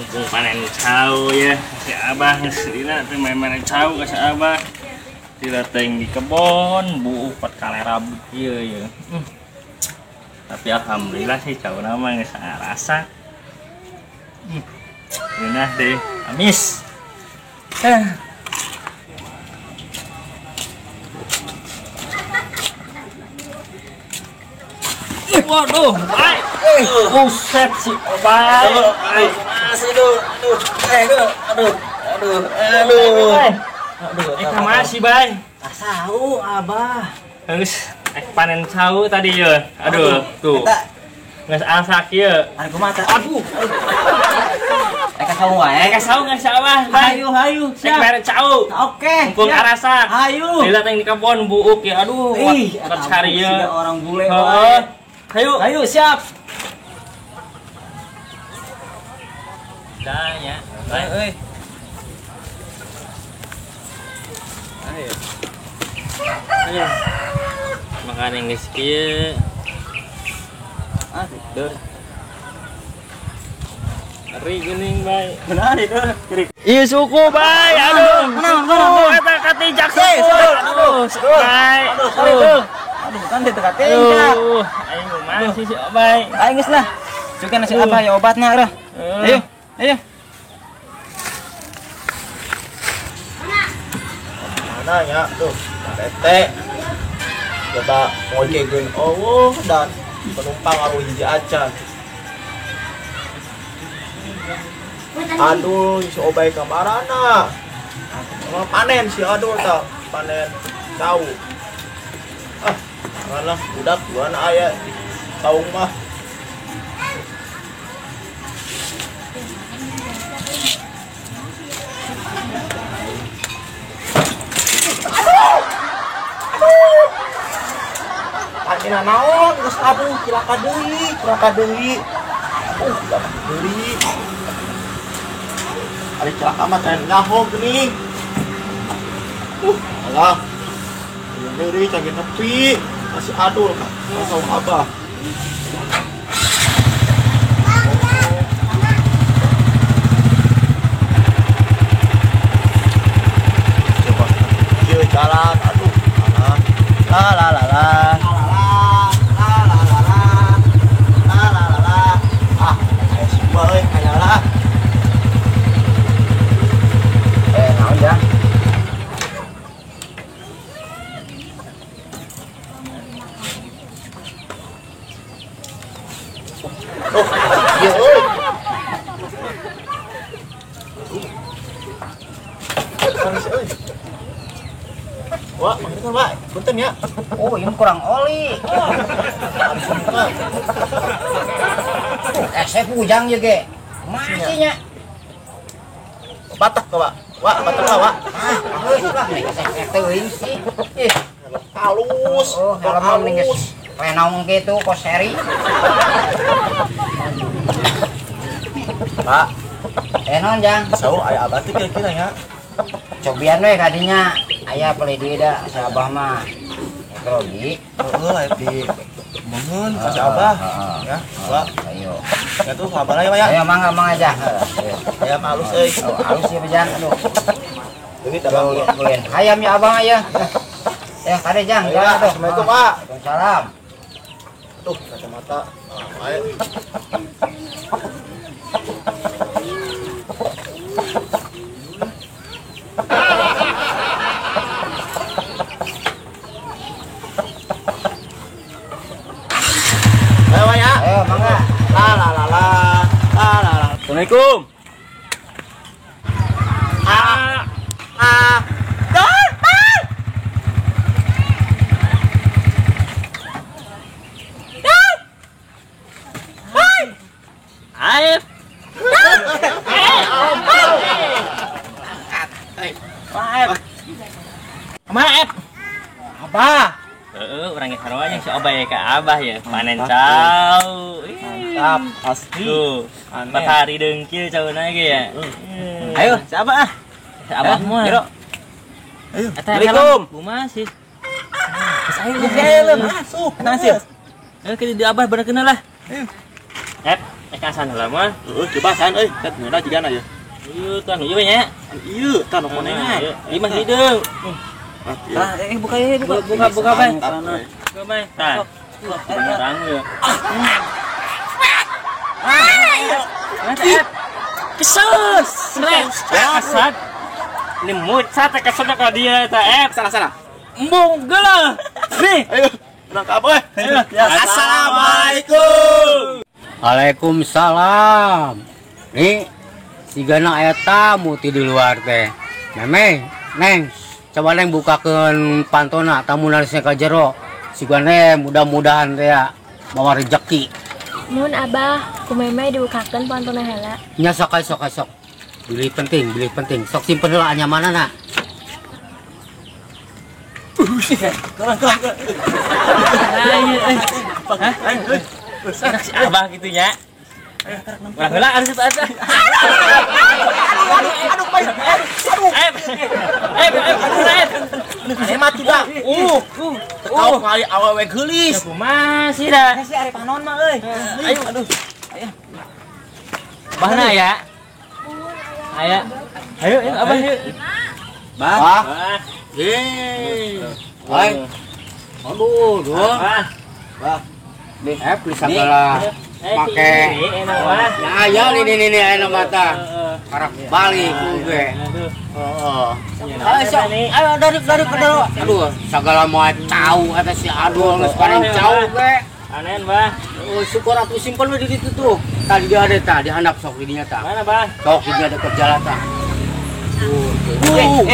Mumpung panen cau ya, si abah ngeselina teh main cau ka si abah. Sila teng di kebon, buuk pat kalera ieu ya. Tapi alhamdulillah sih cau nama geus rasa. Geunah deh, amis. Waduh, baik. Buset si baik. Masih aduh. Masih baik. Asau abah. Geus panen cau tadi ya. Aduh, tuh. Geus alsak ieu. Aku mata. Aduh. Kasau wae. Kasau geus abah. Hayu. Cek mere cau. Oke. Mumpung arasak. Hayu. Lila teng di kebon buuk ya. Aduh, Ih, cari ya. Orang bule wae. Hayu, siap. Dah ya. Baik, Ayo. Makan yang geus kieu. Dur. Ari geuning bae. Benar itu. Ieu suku bae. Aduh. Eta katijak suku. Aduh, bae. Aduh, kan teu katijak. Ayo mah si bae. Ayo geus lah. Cukeun nasi abah ya obatna rah. Ayo. Mana ya tuh tete coba ngojekeun dan penumpang aruh hiji acan. Aduh si obay kamarana panen si aduh tak panen tahu malah budak buana aya tahu mah. Akhirnya naon geus abuh cilaka deui. Ari cilaka mah teh nyaho geuning. Alah. Deui cagi nepi masih adul ka. Kasau abah. Coba kieu jalan aduh. La. Naon ya? Oh, iya euy. Wah, makanya Pak, punten ya. Oh, ini kurang oli. Saya pujang ya, Ge. Masihnya. Batak Pak. Wah, batak Pak. Teuing sih. Halus. Oh, helm ning geus renaung gitu kok seri. Pak, Non jang. sau aya abah teh kira-kira ya. Cobian we kadinya aya beli di da si abah mah. Grogi. Heeh, aya di mohon ka abah. Ya, Pak. Ayo. Ya tuh sabar ya, Pak ya. Ayo mangga aja. Ayam halus euy. Halus ya bejang. Aduh. Duit abang. Boleh. Hayam ya abang aya. Ya, kade jang. Ya, assalamualaikum, Pak. Waalaikumsalam. Tuh, kacamata. Ayo. Ayo, Pak ya. Ayo mangga. La. Assalamualaikum. Aif. Maaf. Apa? Orangnya sarwanya si obay ka abah ya. Panen cau. Mantap, asli. Tuh, Aneh. matahari dengkil cauna ge ya. Ayo, siapa ah? Si abah mah. Ayo. Assalamualaikum. Kumaha sih? Ayo, helm masuk. Nasib. Kita di abah bener kenal lah. kasan heula mah. Coba san euy, tet ngeuna jigana ya. Ieu tah nu ieu nya. Ieu tah nu konengan. Ieu mah hideung. Tah Buka bae. Buka bae. Tah. Benerang ya. Kesus. Asat. Ini mood sate kesun ka dia eta Sana. Embung geuleuh. Nih. Ayo, nangkap euy. Assalamualaikum. Waalaikumsalam. Nih, si Gana aya tamu ti di luar teh. Meme, Neng, coba Neng bukakeun pantona tamu narisnya ka jero. Si Gana mudah-mudahan teh ya bawa rezeki. Mun Abah, ku Meme dibukakeun pantona heula. Nya sok. Beli penting. Sok simpen heula nyamanana. Enak si Abah gitu nya. Urang heula anu situ asa. Ayo mati dah. Tahu kali awewe geulis. Kumaha sih dah? Si arek panon mah euy. Ayo aduh. Bahna ya. Ayo Abah yuk. Bah. Hei. Aduh, Nih, bisa segala make. Ya, ya ini aya mata. Karak balik gue. Ayo dari kedua. Aduh, segala mau tahu eta si Adul geus bareng jauh gue. Anen, Bah. Oh, syukur aku simpen di ditu tuh. Tadi dia ada tah, dihandap sok di dinya tah. Mana, Bah? Sok di dinya deket jalan tah.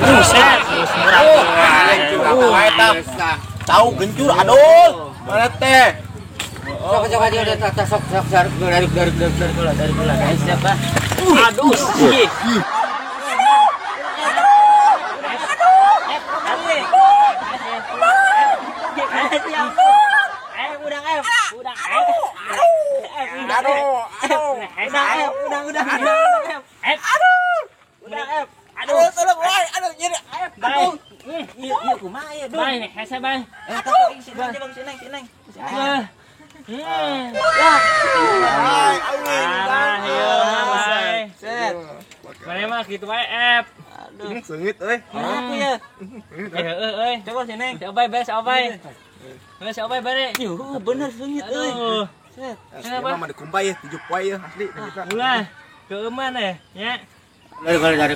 Buset. Tahu gencur aduh. Mana teh? Sok dia ada tah sok dari Siapa? Aduh, sih. Mana gitu bae F. Aduh, seungit euy. Aku ya. Euy. Coba sini. Coba bae. Si Obay bare. Yuh, bener seungit euy. Kenapa mah dikumpay ya, 7 poe ya asli kita. Ulah. Keuman ya. Dari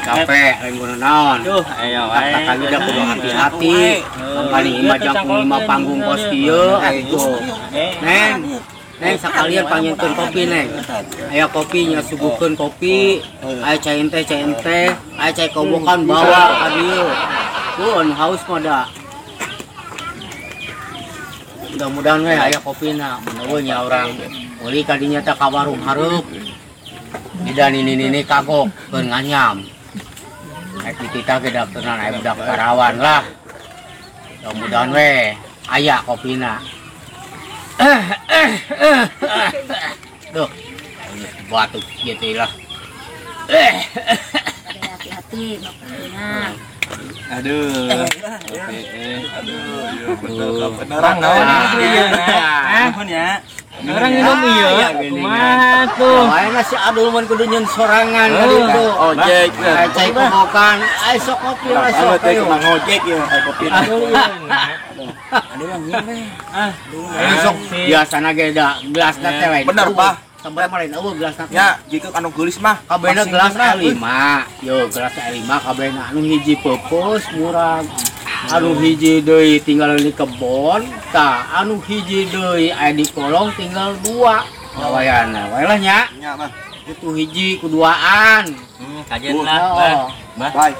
capek lain guna naon. Tuh, ayo wae. Katakan udah kudu hati-hati. Kali imajang lima panggung pos kieu itu. Neng sekalian panggilkeun kopi Neng. Aya kopinya suguhkeun kopi, aya cai teh, aya cai kobokan bawa ka dieu. Tuh anu haus mah da. Mudah-mudahan we aya kopina, mun nya urang meuli ka dinya teh ka warung hareup. Dan ini kagok keur nganyam. Kita ge daftaran aya budak karawan lah. Mudah-mudahan we aya kopina. Duh, batuk gitu lah. Hati-hati bapaknya. Aduh. Beneran ya. Orang minum iya. Kumaha tuh? Ayeuna si Adul mun kudu nyeun sorangan kali itu. Ojek. Cai kobokan, aya sok kopi lah sok. Teh kemang ojek ya, aya kopi. Aduh yang ieu. Sok biasana ge da gelasna teh lain. Bener, Pak. Sampai lain eueuh gelasna. Ya, jika anu geulis mah Kabehna gelas L5. Yo, gelas L5 kabehna anu hiji peupeus murah. Anu hiji deui tinggal di kebon, tah anu hiji deui aya di kolong tinggal 2. Gawayana wae lah nya. nya mah. Itu hiji kuduaan. Kajen lah. Bah. Baik.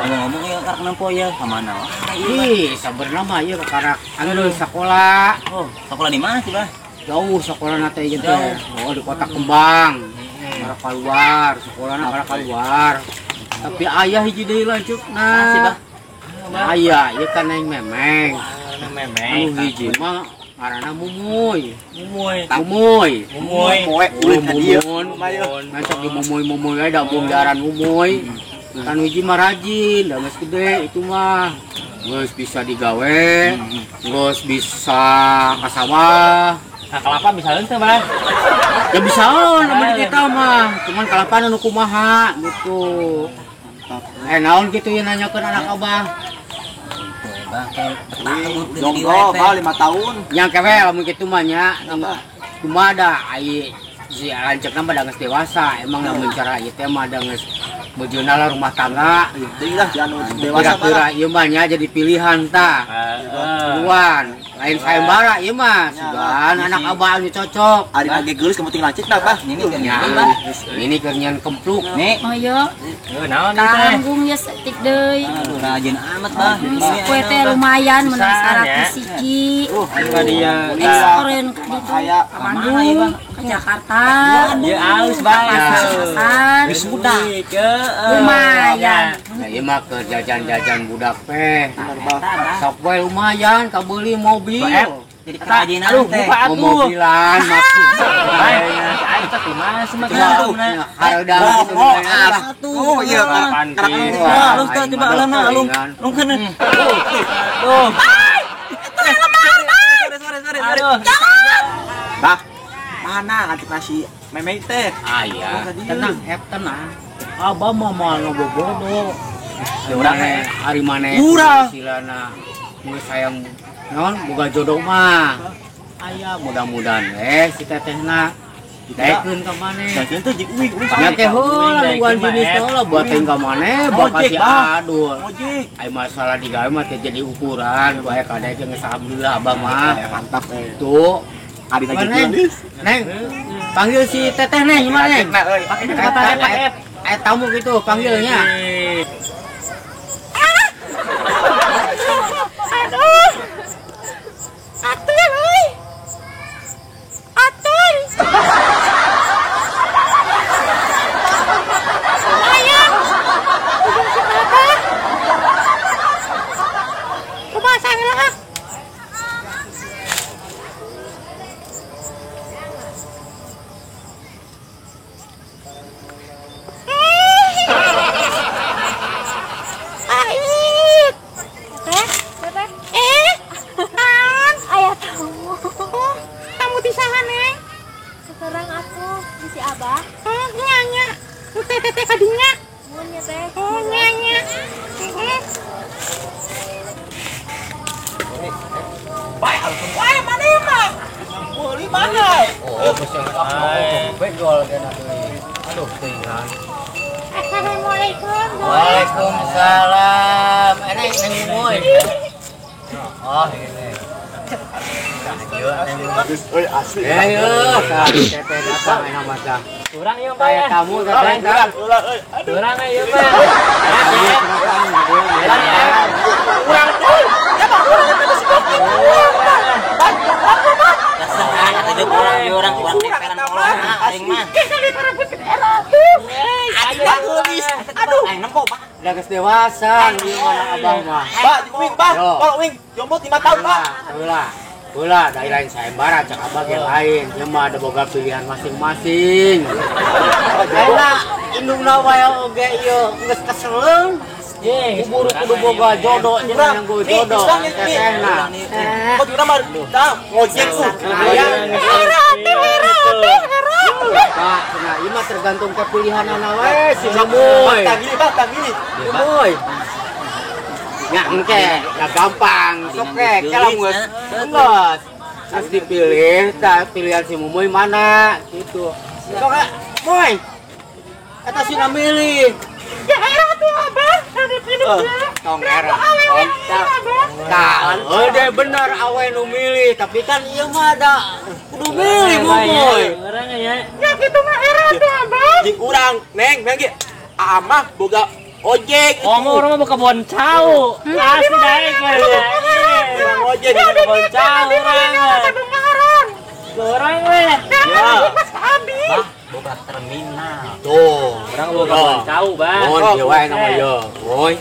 Ngomong ya karak nampo ya ka mana? Ih, sabeurna mah ieu karak anu sakola. Oh, sekolah di mana sih, Bah? Jauh sekolahna teh ieu teh. Oh, di Kota Kembang. Karak keluar, sekolahna karak keluar. Tapi aya hiji deui lanjutna. Aya, ieu kan Neng Memeng. Anu hiji mah ngaranna Mumuy. Poe ulit ka dieu. Macam di Mumuy ada bonggaran Mumuy. Kan hiji mah rajin, da geus gede itu mah. Geus bisa digawe, geus bisa ka sawah, Nah, kelapa bisa henteu, Bang. Ya bisa namun kita mah, cuman kelapa nu kumaha gitu. Naon gitu ya nanyakeun anak abah. Jomblo bah 5 tahun. Yang kewe lamun kitu mah nya, cuma ada ai si lanceukna mah da geus dewasa, emang lamun cara ieu teh mah da geus bojona lah rumah tangga. Deui lah anu dewasa Kira-kira ieu mah nya jadi pilihan tah. Buan, lain sayembara ieu mah, sugan anak abah anu cocok. Ari lagi geulis kamu tinggal cek dah bah. Ini keur nyan kempluk. Oh iya, Naon teh? tanggung ya setik deui. Aduh rajin amat bah. Kue teh lumayan mun syarat siki. Anu dia Eksporeun ka ditu. Aya Ka Bandung, ka Jakarta. Ieu aus bae. Geus Sudah ke lumayan. Nah, ieu mah keur jajan-jajan budak teh. bener bah. Sok we lumayan kabeuli mobil. Jadi kerajinan Aduh, teh. buka atuh. Mobilan maksud. Aing teh kumaha sih mah Hareuda gitu. Oh iya kan. Alus teh coba alana alung. Lungkeun. Tuh. Aduh. Bah. Mana ngantuk nasi memei teh? Aya, tenang, tenang. Abah mah moal ngobobodo. Urang ari maneh Urang. silana geus sayang naon boga jodoh mah. Aya mudah-mudahan si tetehna daekeun ka maneh. Daekeun teh jik uing. Nya teh heula bukan jenis heula buat teh ka maneh bakal si adul. Ojek. Ai masalah digawe mah teh jadi ukuran bae kadek geus alhamdulillah abah mah. Mantap teh. Tuh. Ari lagi Neng, geulis. Neng, panggil si teteh Neng, gimana Neng? Pakai Pakai tamu gitu, panggilnya. Aduh. Atur, euy. Atur. Lumayan. Ujung si Papa. Kumaha saheula? Ait. Teteh. Naon? Aya tamu. Tamu di saha, Neng? Sekarang aku di si Abah. Oh, nya. Nu teteh ka dinya. Mun nya teh. Oh, nya. Bae, mana mah? Beli mana? Oh, pesen benjol kena deui. Aduh, tinggal. Assalamualaikum. Waalaikumsalam. Neng moy. Oh, ini. Euy asli. Ayo, teteh datang enak mata. Kurang ieu Kayak Pak. tamu teteh datang. Ulah euy. Kurang ieu Pak. Urang tuh. Ya Bang, urang teh geus kopi. Orang tempelan orang aing mah. Aduh, aing nempo, Pak. Udah geus dewasa, ieu mana abang mah. Pak, wing, Pak. Kalau wing, jomblo 5 tahun, Pak. Ulah, dari lain sayembara, cak abang yang lain. Dia mah ada boga pilihan masing-masing. Enak, indungna wae oge ieu geus keseleung. Kuburu kudu boga jodoh, jangan yang gue jodoh. Tetehna. Kok kita mah ngojek tuh. Pak, cenah ieu mah tergantung ke pilihan anak wae si Mamoy. Tang gini. Mamoy. Ya engke, ya gampang. Sok kalau geus geus. Terus dipilih, pilihan si Mamoy mana gitu. Sok Moy. Eta si milih. Ya era tuh Abah, ada pilih Tong era. Tah, deh bener awe nu milih, tapi kan ieu mah ada kudu milih Mamoy. Orang ya. Ya gitu mah era tuh Abah. Jing urang, Neng ge. Amah boga ojek. Orang mah buka boncau. Asli daek ya. Urang ojek di Boncau orang. Orang we. Ya. Boga terminal. Tuh, Orang boga boncau, Bang. mohon ieu wae nama ieu. Moy.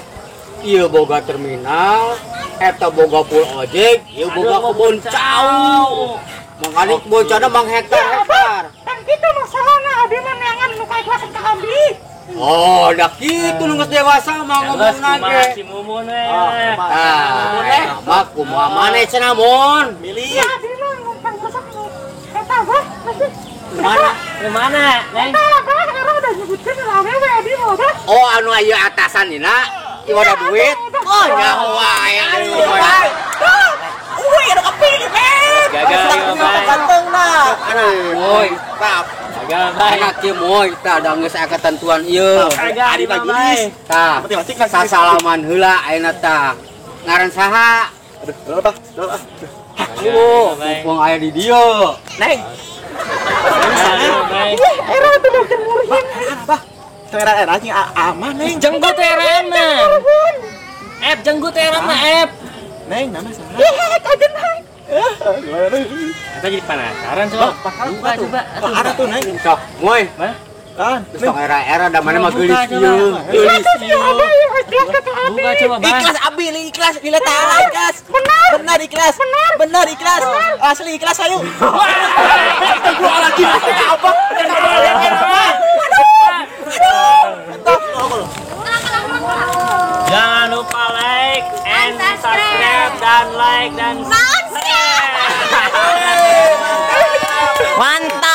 Ieu boga terminal, eta boga pul ojek, ieu boga kebun cau. Mangani kebun cau mang hektar-hektar. Kan gitu masalahna abi mah neangan nu ka ikhlas ka abi. Oh, dah kitu nu geus dewasa mah ngomong nage. Si Mumun we. Ah, mah kumaha maneh cenah mun? Milih. Ya abi mah numpang masak nu Mana? Di mana, Neng? Oh, anu aya atasan dina. Ieu ada duit. Oh, nyawa aya anu. Wih, ada kepilih, men. Gagal ya, Bay. Ganteng nah. Moy, Tap. Gagal, Bay. anak ieu moy, tah da geus aya ketentuan ieu. Gagal di Bagi Bay. dis. Tah, Mati-mati kan sasalaman heula ayeuna tah. Ngaran saha? Aduh, apa? Oh, mumpung aya di dieu. Neng. Bay. Era cing aman, Neng. Jenggut heran mah. Jenggut heran mah, Neng, nama salah. Kita jadi penasaran coba. Coba. Ada tuh, Neng. Sok, moy. Kan. Sok era-era da mana mah geulis Buka, ieu. coba. Geulis ieu. Buka coba, Bay. Ikhlas Abi, ikhlas bila taala ikhlas. Benar ikhlas. Benar ikhlas. Asli ikhlas ayo. Gua lagi apa? Jangan lupa like and subscribe dan like dan Mantap. Mantap.